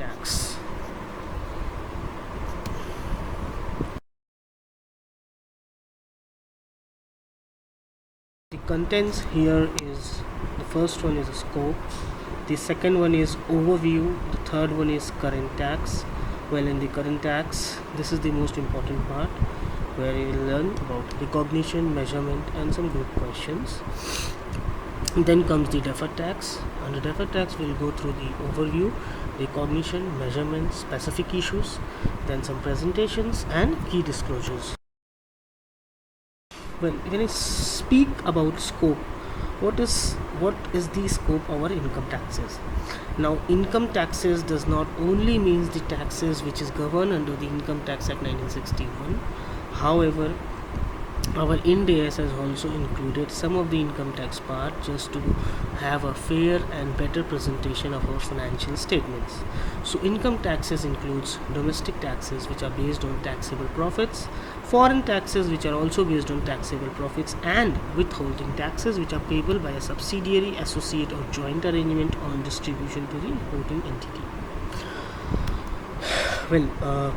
tax. The contents here is, the first one is a scope, the second one is overview, the third one is current tax. Well, in the current tax, this is the most important part where you will learn about recognition, measurement, and some group questions. Then comes the deferred tax. Under deferred tax, we'll go through the overview, recognition, measurement, specific issues, then some presentations and key disclosures. Well, when I speak about scope, what is the scope of our income taxes? Now, income taxes does not only means the taxes which is governed under the Income Tax Act 1961. However, our Ind AS has also included some of the income tax part just to have a fair and better presentation of our financial statements. So income taxes includes domestic taxes which are based on taxable profits, foreign taxes which are also based on taxable profits, and withholding taxes which are payable by a subsidiary, associate or joint arrangement on distribution to the reporting entity. Well,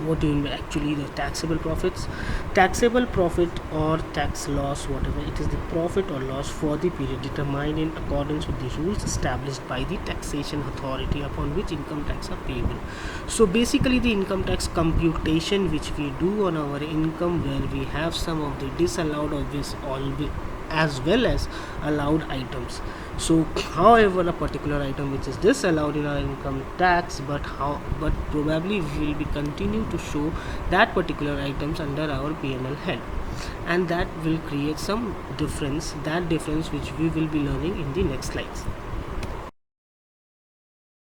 what do you mean by actually the taxable profits? Taxable profit or tax loss, whatever it is, the profit or loss for the period determined in accordance with the rules established by the taxation authority upon which income tax are payable. So basically the income tax computation which we do on our income, where we have some of the disallowed or this all as well as allowed items. So however, a particular item which is disallowed in our income tax, but probably we will be continue to show that particular items under our P&L head, and that will create some difference, that difference which we will be learning in the next slides.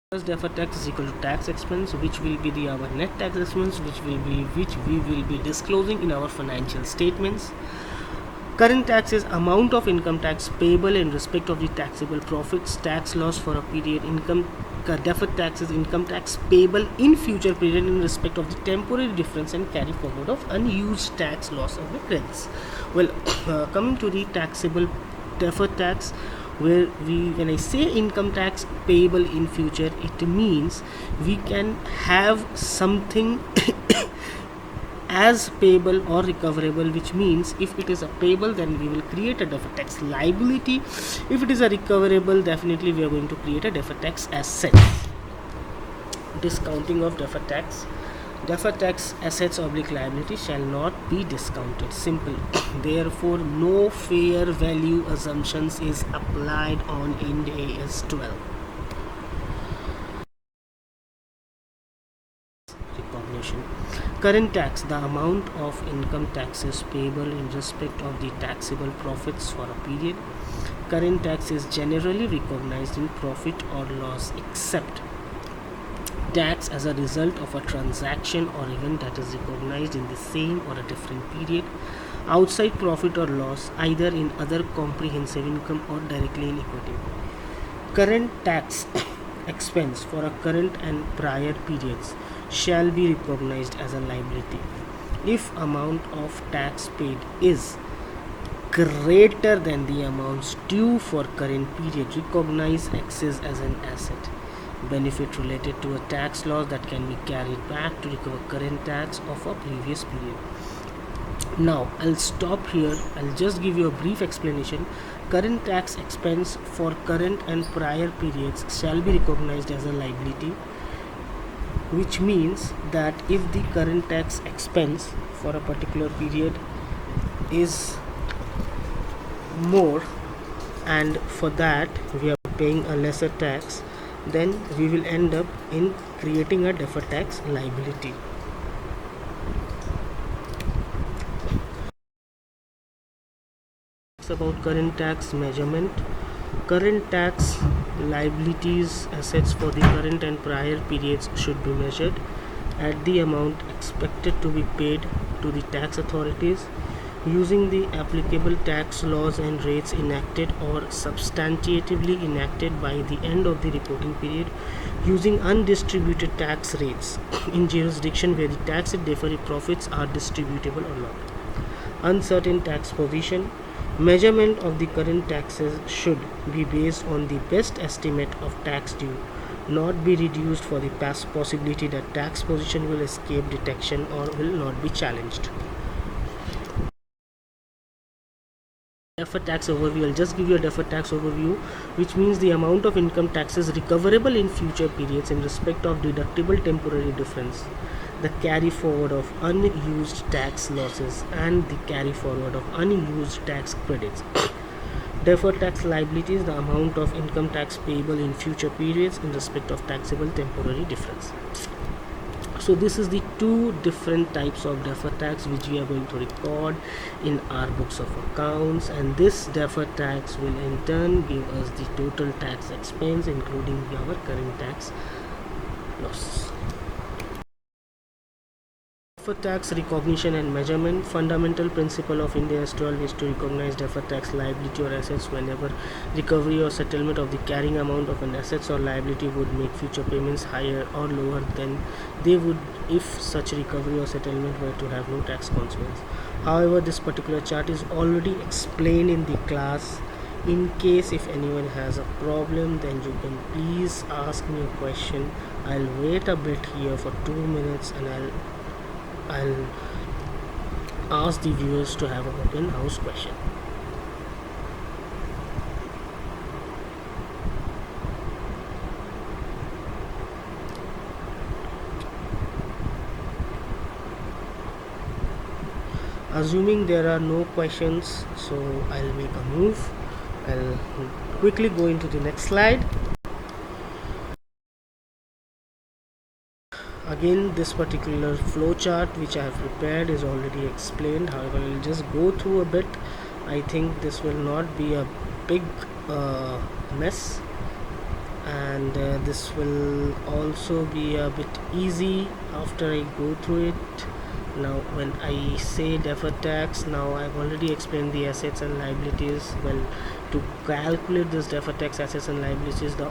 First, deferred tax is equal to tax expense, which will be our net tax expense, which we will be disclosing in our financial statements. Current tax is amount of income tax payable in respect of the taxable profits, tax loss for a period. Deferred tax is income tax payable in future period in respect of the temporary difference and carry forward of unused tax loss of the credits. Well, coming to the taxable deferred tax, where when I say income tax payable in future, it means we can have something as payable or recoverable, which means if it is a payable, then we will create a deferred tax liability. If it is a recoverable, definitely we are going to create a deferred tax asset. Discounting of deferred tax. Deferred tax assets oblique liability shall not be discounted. Simple. Therefore, no fair value assumptions is applied on Ind AS 12. Recognition. Current tax, the amount of income taxes payable in respect of the taxable profits for a period. Current tax is generally recognized in profit or loss, except tax as a result of a transaction or event that is recognized in the same or a different period outside profit or loss, either in other comprehensive income or directly in equity. Current tax expense for a current and prior periods shall be recognized as a liability if amount of tax paid is greater than the amounts due for current period. Recognize excess as an asset. Benefit related to a tax loss that can be carried back to recover current tax of a previous period. Now I'll stop here. I'll just give you a brief explanation. Current tax expense for current and prior periods shall be recognized as a liability, which means that if the current tax expense for a particular period is more, and for that we are paying a lesser tax, then we will end up in creating a deferred tax liability. It's about current tax measurement. Current tax liabilities assets for the current and prior periods should be measured at the amount expected to be paid to the tax authorities using the applicable tax laws and rates enacted or substantively enacted by the end of the reporting period, using undistributed tax rates in jurisdiction where the tax deferred profits are distributable or not. Uncertain tax position. Measurement of the current taxes should be based on the best estimate of tax due not be reduced for the possibility that tax position will escape detection or will not be challenged. Deferred tax overview. I'll just give you a deferred tax overview, which means the amount of income taxes recoverable in future periods in respect of deductible temporary difference, the carry forward of unused tax losses, and the carry forward of unused tax credits. Deferred tax liabilities, the amount of income tax payable in future periods in respect of taxable temporary difference. So this is the two different types of deferred tax which we are going to record in our books of accounts, and this deferred tax will in turn give us the total tax expense including our current tax losses. Deferred tax recognition and measurement. Fundamental principle of Ind AS 12 is to recognize deferred tax liability or assets whenever recovery or settlement of the carrying amount of an assets or liability would make future payments higher or lower than they would if such recovery or settlement were to have no tax consequence. However, this particular chart is already explained in the class. In case if anyone has a problem, then you can please ask me a question. I'll wait a bit here for 2 minutes and I'll ask the viewers to have an open house question. Assuming there are no questions, so I'll make a move. I'll quickly go into the next slide. Again, this particular flow chart which I have prepared is already explained. However, I'll just go through a bit. I think this will not be a big mess, and this will also be a bit easy after I go through it. Now when I say deferred tax, now I've already explained the assets and liabilities. Well, to calculate this deferred tax assets and liabilities, the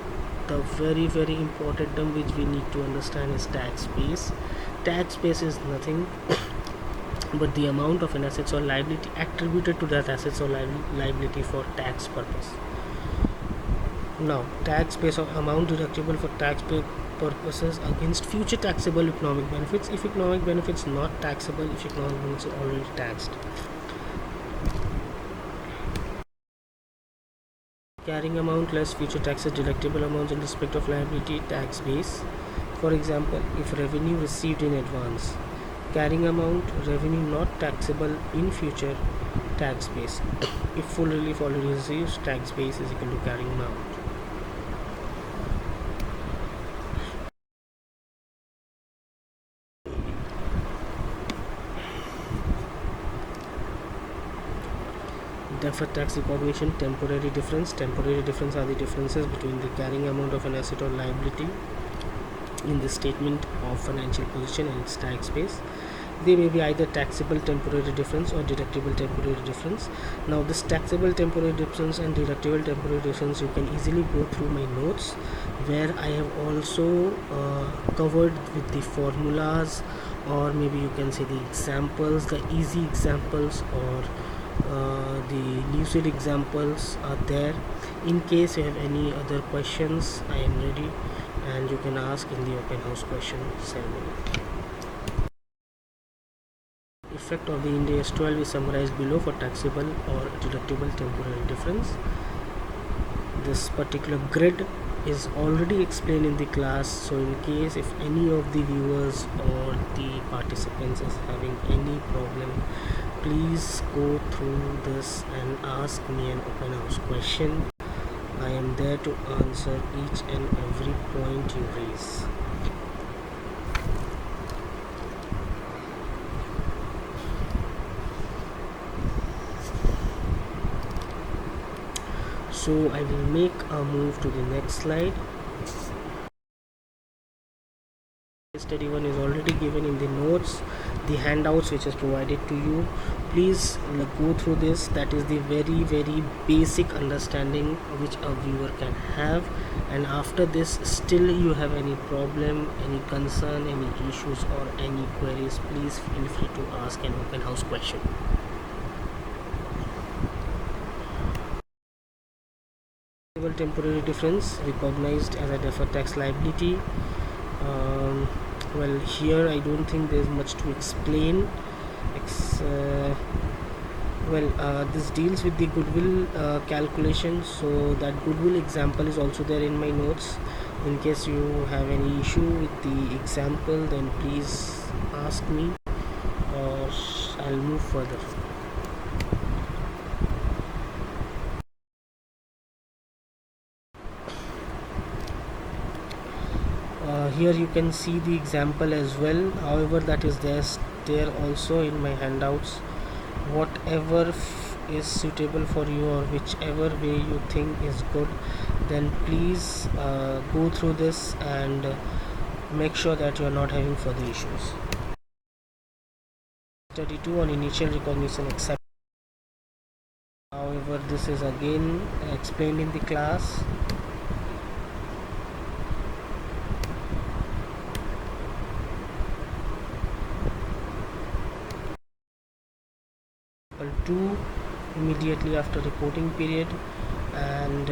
very important term which we need to understand is tax base. Tax base is nothing but the amount of an assets or liability attributed to that assets or liability for tax purpose. Now, tax base or amount deductible for tax purposes against future taxable economic benefits if economic benefits not taxable, if economic benefits are already taxed. Carrying amount less future taxes deductible amounts in respect of liability tax base. For example, if revenue received in advance, carrying amount revenue not taxable in future tax base. If full relief already received, tax base is equal to carrying amount. Deferred tax recognition. Temporary difference. Temporary difference are the differences between the carrying amount of an asset or liability in the statement of financial position and its tax base. They may be either taxable temporary difference or deductible temporary difference. Now this taxable temporary difference and deductible temporary difference, you can easily go through my notes where I have also covered with the formulas, or maybe you can say the examples, the easy examples, or the lucid examples are there. In case you have any other questions, I am ready and you can ask in the open house question ceremony. Effect of the Ind AS 12 is summarized below for taxable or deductible temporary difference. This particular grid is already explained in the class, so in case if any of the viewers or the participants is having any problem, please go through this and ask me an open house question. I am there to answer each and every point you raise. So I will make a move to the next slide. Study 1 is already given in the notes, the handouts which is provided to you. Please go through this. That is the very basic understanding which a viewer can have, and after this still you have any problem, any concern, any issues or any queries, please feel free to ask an open house question. Temporary difference recognized as a deferred tax liability. Well, here I don't think there's much to explain. This deals with the goodwill calculation, so that goodwill example is also there in my notes. In case you have any issue with the example, then please ask me or I'll move further. Here you can see the example as well, however that is there also in my handouts. Whatever is suitable for you or whichever way you think is good, then please go through this and make sure that you are not having further issues. Study 2 on initial recognition except, however this is again explained in the class. Two, immediately after reporting period, and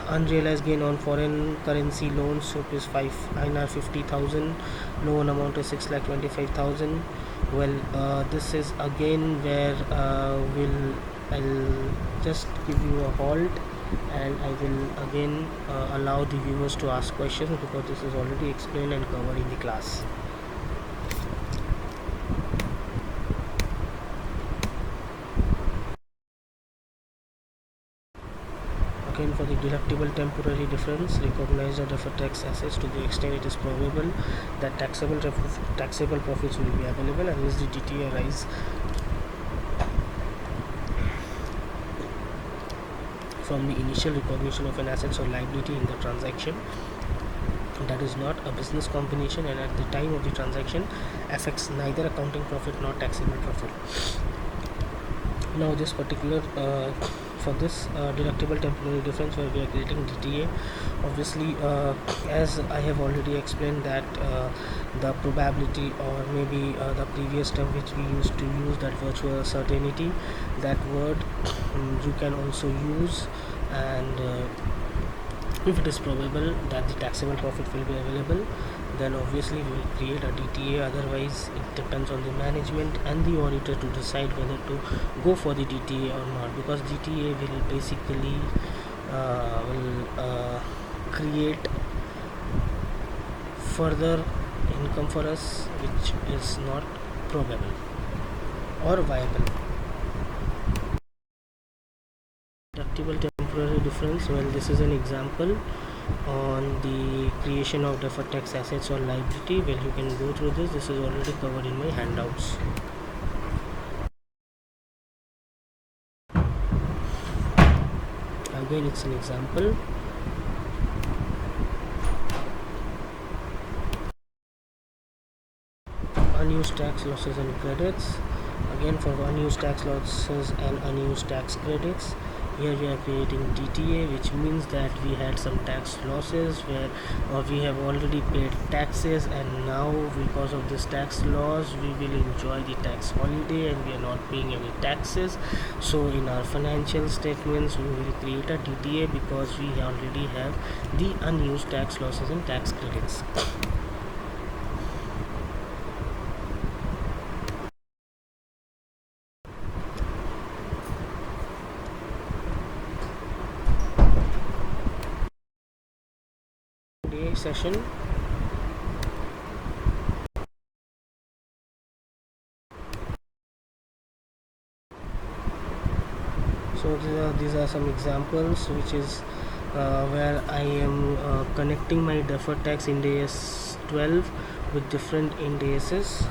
unrealized gain on foreign currency loans, rupees 50,000, loan amount is 6,25,000. Well, this is again where I'll just give you a halt and I will again allow the viewers to ask questions, because this is already explained and covered in the class. Again, for the deductible temporary difference, recognize the deferred tax assets to the extent it is probable that taxable profits will be available unless the DTA arise from the initial recognition of an asset or liability in the transaction that is not a business combination and at the time of the transaction affects neither accounting profit nor taxable profit. Now this particular for this deductible temporary difference, where we are creating DTA, obviously as I have already explained that the probability, or maybe the previous term which we used to use, that virtual certainty, that word you can also use, and if it is probable that the taxable profit will be available, then obviously we will create a DTA. Otherwise it depends on the management and the auditor to decide whether to go for the DTA or not, because DTA will basically create further income for us which is not probable or viable. Deductible temporary difference, well, this is an example on the creation of deferred tax assets or liability. Well, you can go through this is already covered in my handouts. Again, it's an example. Unused tax losses and credits. Again, for unused tax losses and unused tax credits, here we are creating DTA, which means that we had some tax losses where we have already paid taxes, and now because of this tax loss we will enjoy the tax holiday and we are not paying any taxes. So in our financial statements we will create a DTA because we already have the unused tax losses and tax credits. Session. So these are some examples, which is where I am connecting my deferred tax Ind AS 12 with different Ind AS's.